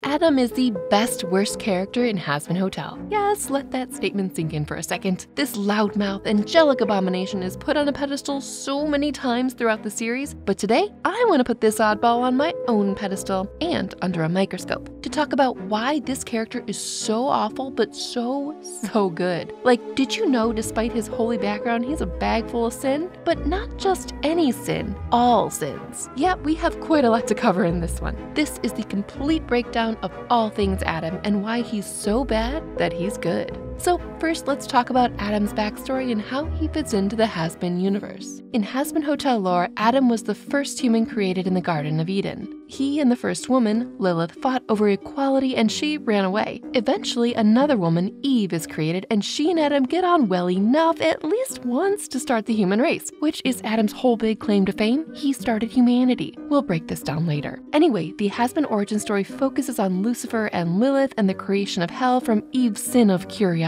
Adam is the best worst character in Hazbin Hotel. Yes, let that statement sink in for a second. This loudmouth, angelic abomination is put on a pedestal so many times throughout the series, but today I want to put this oddball on my own pedestal and under a microscope to talk about why this character is so awful but so good. Like, did you know despite his holy background, he's a bag full of sin? But not just any sin, all sins. Yeah, we have quite a lot to cover in this one. This is the complete breakdown of all things Adam and why he's so bad that he's good. So first, let's talk about Adam's backstory and how he fits into the Hazbin universe. In Hazbin Hotel lore, Adam was the first human created in the Garden of Eden. He and the first woman, Lilith, fought over equality and she ran away. Eventually, another woman, Eve, is created and she and Adam get on well enough at least once to start the human race, which is Adam's whole big claim to fame. He started humanity. We'll break this down later. Anyway, the Hazbin origin story focuses on Lucifer and Lilith and the creation of hell from Eve's sin of curiosity.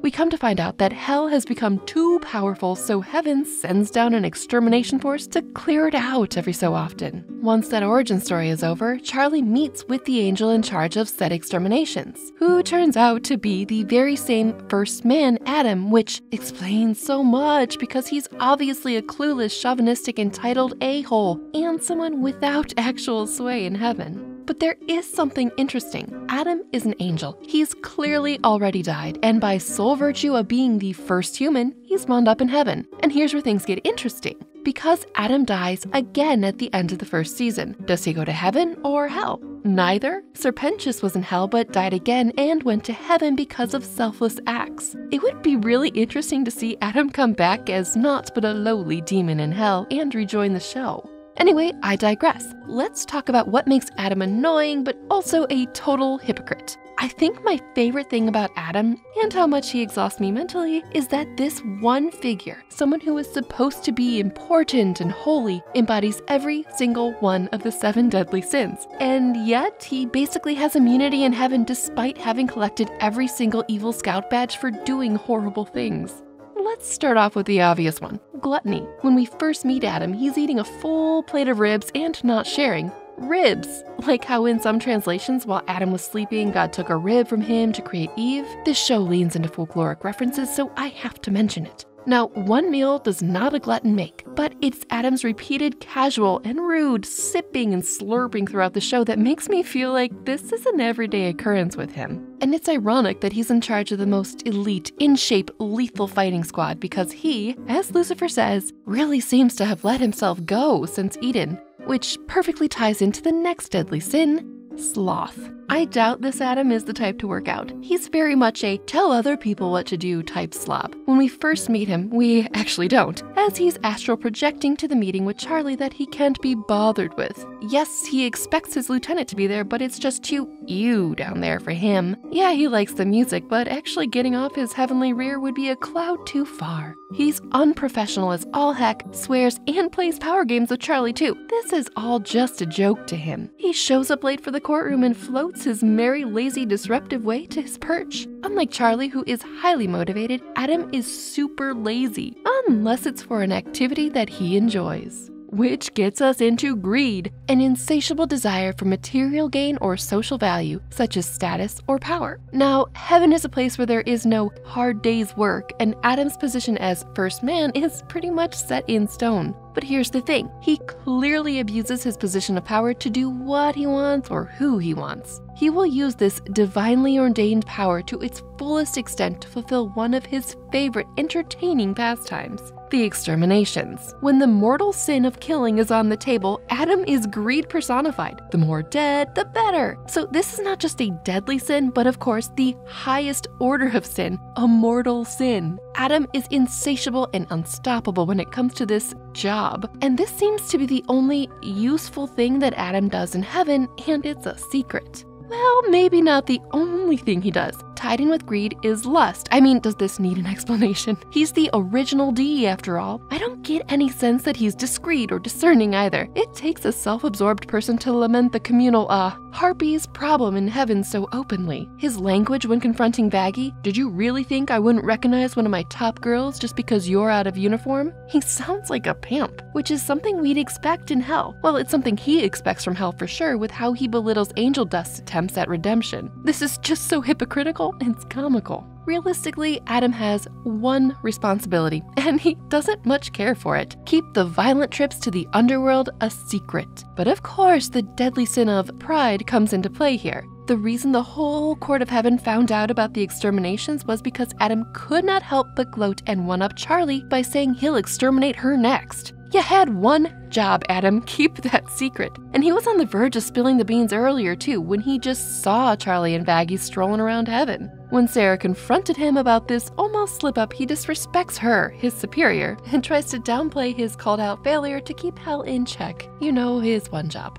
We come to find out that hell has become too powerful, so heaven sends down an extermination force to clear it out every so often. Once that origin story is over, Charlie meets with the angel in charge of said exterminations, who turns out to be the very same first man, Adam, which explains so much because he's obviously a clueless, chauvinistic, entitled a-hole and someone without actual sway in heaven. But there is something interesting. Adam is an angel. He's clearly already died, and by sole virtue of being the first human, he's wound up in heaven. And here's where things get interesting. Because Adam dies again at the end of the first season, does he go to heaven or hell? Neither. Serpentius was in hell but died again and went to heaven because of selfless acts. It would be really interesting to see Adam come back as not but a lowly demon in hell and rejoin the show. Anyway, I digress. Let's talk about what makes Adam annoying, but also a total hypocrite. I think my favorite thing about Adam, and how much he exhausts me mentally, is that this one figure, someone who is supposed to be important and holy, embodies every single one of the 7 deadly sins. And yet, he basically has immunity in heaven despite having collected every single Evil Scout badge for doing horrible things. Let's start off with the obvious one, gluttony. When we first meet Adam, he's eating a full plate of ribs and not sharing. Ribs! Like how in some translations, while Adam was sleeping, God took a rib from him to create Eve. This show leans into folkloric references, so I have to mention it. Now, one meal does not a glutton make, but it's Adam's repeated casual and rude sipping and slurping throughout the show that makes me feel like this is an everyday occurrence with him. And it's ironic that he's in charge of the most elite, in-shape, lethal fighting squad because he, as Lucifer says, really seems to have let himself go since Eden, which perfectly ties into the next deadly sin, sloth. I doubt this Adam is the type to work out. He's very much a tell other people what to do type slob. When we first meet him, we actually don't, as he's astral projecting to the meeting with Charlie that he can't be bothered with. Yes, he expects his lieutenant to be there, but it's just too ew down there for him. Yeah, he likes the music, but actually getting off his heavenly rear would be a cloud too far. He's unprofessional as all heck, swears, and plays power games with Charlie too. This is all just a joke to him. He shows up late for the courtroom and floats his merry, lazy, disruptive way to his perch. Unlike Charlie, who is highly motivated, Adam is super lazy, unless it's for an activity that he enjoys. Which gets us into greed, an insatiable desire for material gain or social value, such as status or power. Now, heaven is a place where there is no hard day's work, and Adam's position as first man is pretty much set in stone. But here's the thing, he clearly abuses his position of power to do what he wants or who he wants. He will use this divinely ordained power to its fullest extent to fulfill one of his favorite entertaining pastimes, the exterminations. When the mortal sin of killing is on the table, Adam is greed personified. The more dead, the better. So this is not just a deadly sin, but of course the highest order of sin, a mortal sin. Adam is insatiable and unstoppable when it comes to this job. And this seems to be the only useful thing that Adam does in heaven, and it's a secret. Well, maybe not the only thing he does. tied in with greed is lust. I mean, does this need an explanation? He's the original D after all. I don't get any sense that he's discreet or discerning either. It takes a self-absorbed person to lament the communal, harpies problem in heaven so openly. His language when confronting Vaggie, did you really think I wouldn't recognize one of my top girls just because you're out of uniform? He sounds like a pimp, which is something we'd expect in hell. Well, it's something he expects from hell for sure with how he belittles angel dust's attempts at redemption. This is just so hypocritical, it's comical. Realistically, Adam has one responsibility, and he doesn't much care for it. Keep the violent trips to the underworld a secret. But of course, the deadly sin of pride comes into play here. The reason the whole court of heaven found out about the exterminations was because Adam could not help but gloat and one-up Charlie by saying he'll exterminate her next. You had one job, Adam, keep that secret. And he was on the verge of spilling the beans earlier too, when he just saw Charlie and Vaggie strolling around heaven. When Sarah confronted him about this almost slip-up, he disrespects her, his superior, and tries to downplay his called-out failure to keep hell in check. You know, his one job.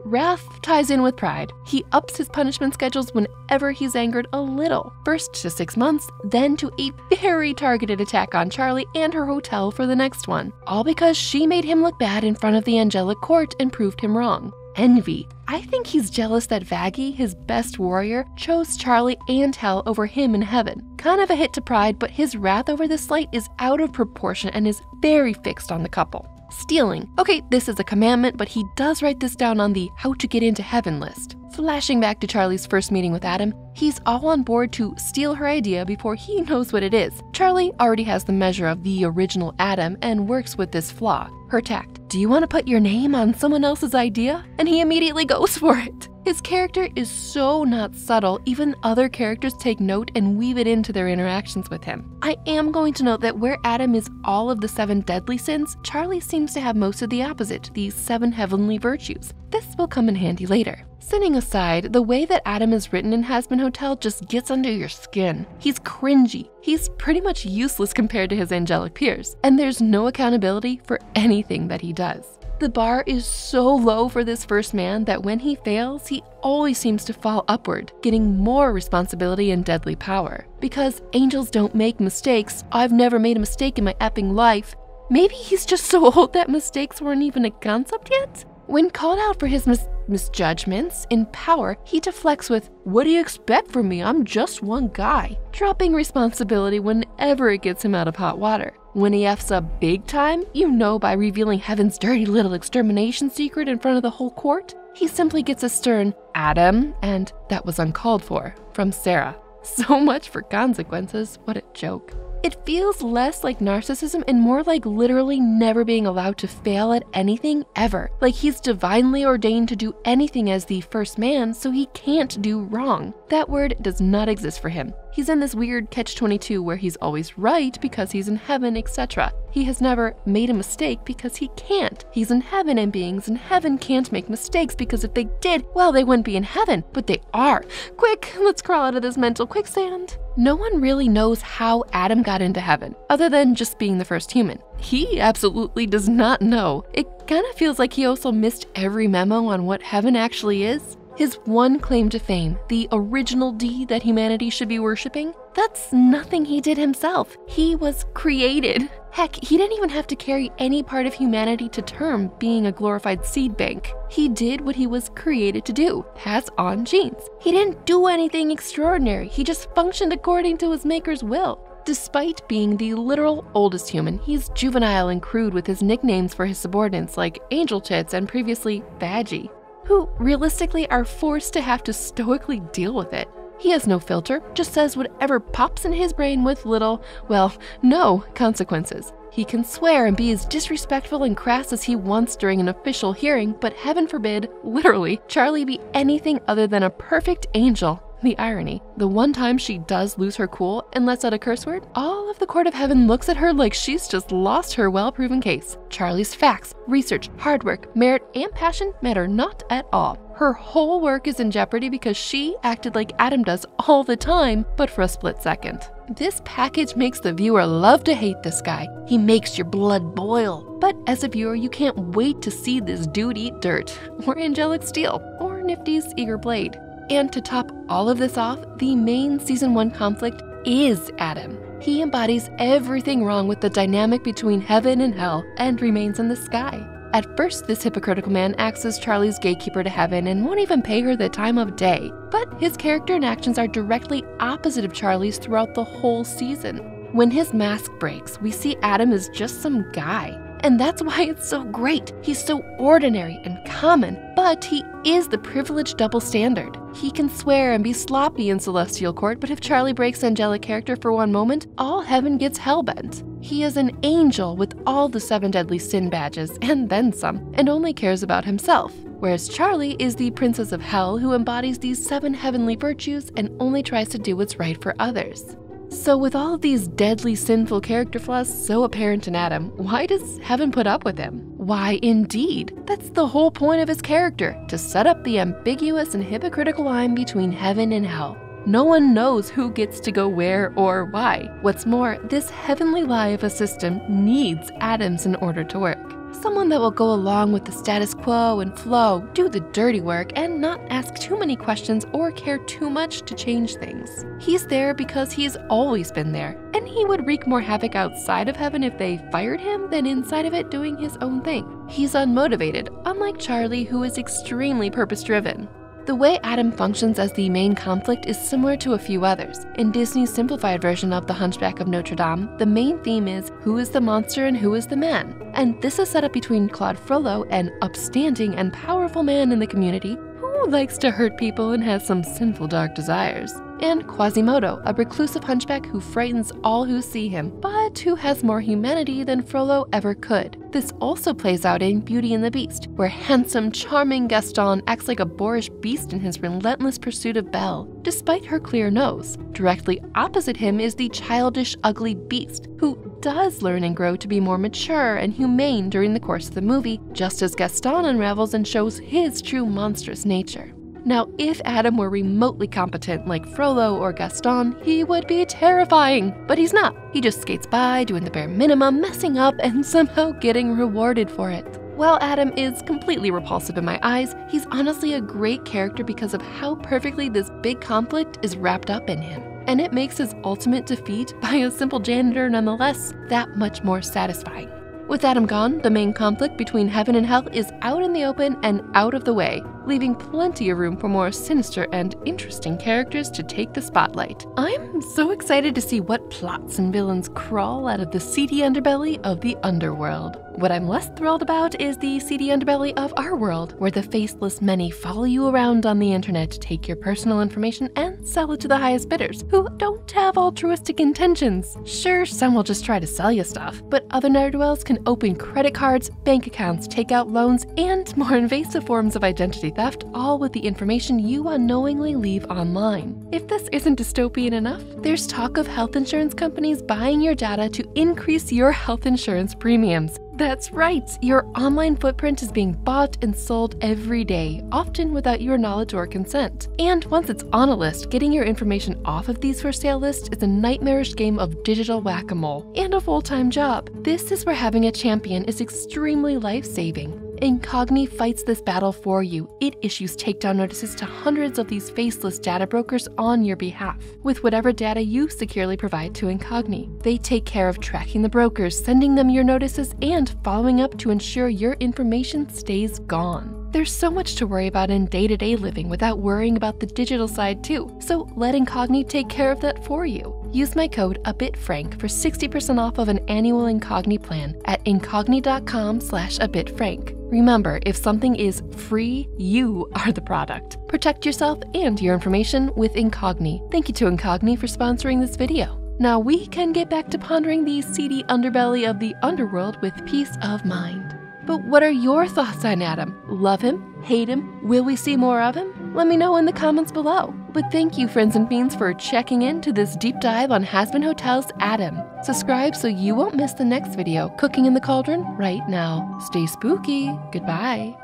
Wrath ties in with pride. He ups his punishment schedules whenever he's angered a little. First to 6 months, then to a very targeted attack on Charlie and her hotel for the next one. All because she made him look bad in front of the angelic court and proved him wrong. Envy. I think he's jealous that Vaggie, his best warrior, chose Charlie and hell over him in heaven. Kind of a hit to pride, but his wrath over this slight is out of proportion and is very fixed on the couple. Stealing. Okay, this is a commandment, but he does write this down on the how to get into heaven list. Flashing back to Charlie's first meeting with Adam, he's all on board to steal her idea before he knows what it is. Charlie already has the measure of the original Adam and works with this flaw, her tact. Do you want to put your name on someone else's idea? And he immediately goes for it. His character is so not subtle, even other characters take note and weave it into their interactions with him. I am going to note that where Adam is all of the 7 deadly sins, Charlie seems to have most of the opposite, the 7 heavenly virtues. This will come in handy later. Sinning aside, the way that Adam is written in Hazbin Hotel just gets under your skin. He's cringy. He's pretty much useless compared to his angelic peers, and there's no accountability for anything that he does. The bar is so low for this first man that when he fails, he always seems to fall upward, getting more responsibility and deadly power. Because angels don't make mistakes, I've never made a mistake in my effing life. Maybe he's just so old that mistakes weren't even a concept yet? When called out for his misjudgments in power, he deflects with, "What do you expect from me? I'm just one guy," dropping responsibility whenever it gets him out of hot water. When he F's up big time, you know by revealing heaven's dirty little extermination secret in front of the whole court, he simply gets a stern, "Adam," and "that was uncalled for," from Sarah. So much for consequences, what a joke. It feels less like narcissism and more like literally never being allowed to fail at anything ever. Like he's divinely ordained to do anything as the first man, so he can't do wrong. That word does not exist for him. He's in this weird catch-22 where he's always right because he's in heaven, etc. He has never made a mistake because he can't. He's in heaven and beings in heaven can't make mistakes because if they did, well, they wouldn't be in heaven, but they are. Quick, let's crawl out of this mental quicksand. No one really knows how Adam got into heaven, other than just being the first human. He absolutely does not know. It kind of feels like he also missed every memo on what heaven actually is. His one claim to fame, the original D that humanity should be worshipping, that's nothing he did himself. He was created. Heck, he didn't even have to carry any part of humanity to term, being a glorified seed bank. He did what he was created to do, has on genes. He didn't do anything extraordinary, he just functioned according to his maker's will. Despite being the literal oldest human, he's juvenile and crude with his nicknames for his subordinates like Angel Tits and previously Vaggie, who realistically are forced to have to stoically deal with it. He has no filter, just says whatever pops in his brain with little, well, no consequences. He can swear and be as disrespectful and crass as he wants during an official hearing, but heaven forbid, literally, Charlie be anything other than a perfect angel. The irony, the one time she does lose her cool and lets out a curse word, all of the court of heaven looks at her like she's just lost her well-proven case. Charlie's facts, research, hard work, merit, and passion matter not at all. Her whole work is in jeopardy because she acted like Adam does all the time, but for a split second. This package makes the viewer love to hate this guy. He makes your blood boil. But as a viewer, you can't wait to see this dude eat dirt, or angelic steel, or Nifty's eager blade. And to top all of this off, the main Season 1 conflict is Adam. He embodies everything wrong with the dynamic between heaven and hell and remains in the sky. At first, this hypocritical man acts as Charlie's gatekeeper to heaven and won't even pay her the time of day. But his character and actions are directly opposite of Charlie's throughout the whole season. When his mask breaks, we see Adam as just some guy. And that's why it's so great. He's so ordinary and common, but he is the privileged double standard. He can swear and be sloppy in Celestial Court, but if Charlie breaks angelic character for one moment, all heaven gets hellbent. He is an angel with all the 7 deadly sin badges, and then some, and only cares about himself. Whereas Charlie is the princess of hell who embodies these 7 heavenly virtues and only tries to do what's right for others. So with all of these deadly sinful character flaws so apparent in Adam, why does heaven put up with him? Why indeed, that's the whole point of his character, to set up the ambiguous and hypocritical line between heaven and hell. No one knows who gets to go where or why. What's more, this heavenly lie of a system needs Adams in order to work. Someone that will go along with the status quo and flow, do the dirty work, and not ask too many questions or care too much to change things. He's there because he's always been there, and he would wreak more havoc outside of heaven if they fired him than inside of it doing his own thing. He's unmotivated, unlike Charlie, who is extremely purpose-driven. The way Adam functions as the main conflict is similar to a few others. In Disney's simplified version of The Hunchback of Notre Dame, the main theme is who is the monster and who is the man. And this is set up between Claude Frollo, an upstanding and powerful man in the community who likes to hurt people and has some sinful dark desires, and Quasimodo, a reclusive hunchback who frightens all who see him, but who has more humanity than Frollo ever could. This also plays out in Beauty and the Beast, where handsome, charming Gaston acts like a boorish beast in his relentless pursuit of Belle, despite her clear nose. Directly opposite him is the childish, ugly Beast, who does learn and grow to be more mature and humane during the course of the movie, just as Gaston unravels and shows his true monstrous nature. Now, if Adam were remotely competent like Frollo or Gaston, he would be terrifying, but he's not. He just skates by, doing the bare minimum, messing up, and somehow getting rewarded for it. While Adam is completely repulsive in my eyes, he's honestly a great character because of how perfectly this big conflict is wrapped up in him. And it makes his ultimate defeat by a simple janitor nonetheless that much more satisfying. With Adam gone, the main conflict between heaven and hell is out in the open and out of the way, leaving plenty of room for more sinister and interesting characters to take the spotlight. I'm so excited to see what plots and villains crawl out of the seedy underbelly of the underworld. What I'm less thrilled about is the seedy underbelly of our world, where the faceless many follow you around on the internet to take your personal information and sell it to the highest bidders, who don't have altruistic intentions. Sure, some will just try to sell you stuff, but other ne'er-do-wells can open credit cards, bank accounts, take out loans, and more invasive forms of identity theft, all with the information you unknowingly leave online. If this isn't dystopian enough, there's talk of health insurance companies buying your data to increase your health insurance premiums. That's right, your online footprint is being bought and sold every day, often without your knowledge or consent. And once it's on a list, getting your information off of these for sale lists is a nightmarish game of digital whack-a-mole and a full-time job. This is where having a champion is extremely life-saving. Incogni fights this battle for you. It issues takedown notices to hundreds of these faceless data brokers on your behalf, with whatever data you securely provide to Incogni. They take care of tracking the brokers, sending them your notices, and following up to ensure your information stays gone. There's so much to worry about in day-to-day living without worrying about the digital side too, so let Incogni take care of that for you. Use my code abitfrank for 60% off of an annual Incogni plan at incogni.com/abitfrank. Remember, if something is free, you are the product. Protect yourself and your information with Incogni. Thank you to Incogni for sponsoring this video. Now we can get back to pondering the seedy underbelly of the underworld with peace of mind. But what are your thoughts on Adam? Love him? Hate him? Will we see more of him? Let me know in the comments below. But thank you, friends and fiends, for checking in to this deep dive on Hazbin Hotel's Adam. Subscribe so you won't miss the next video, Cooking in the Cauldron, right now. Stay spooky. Goodbye.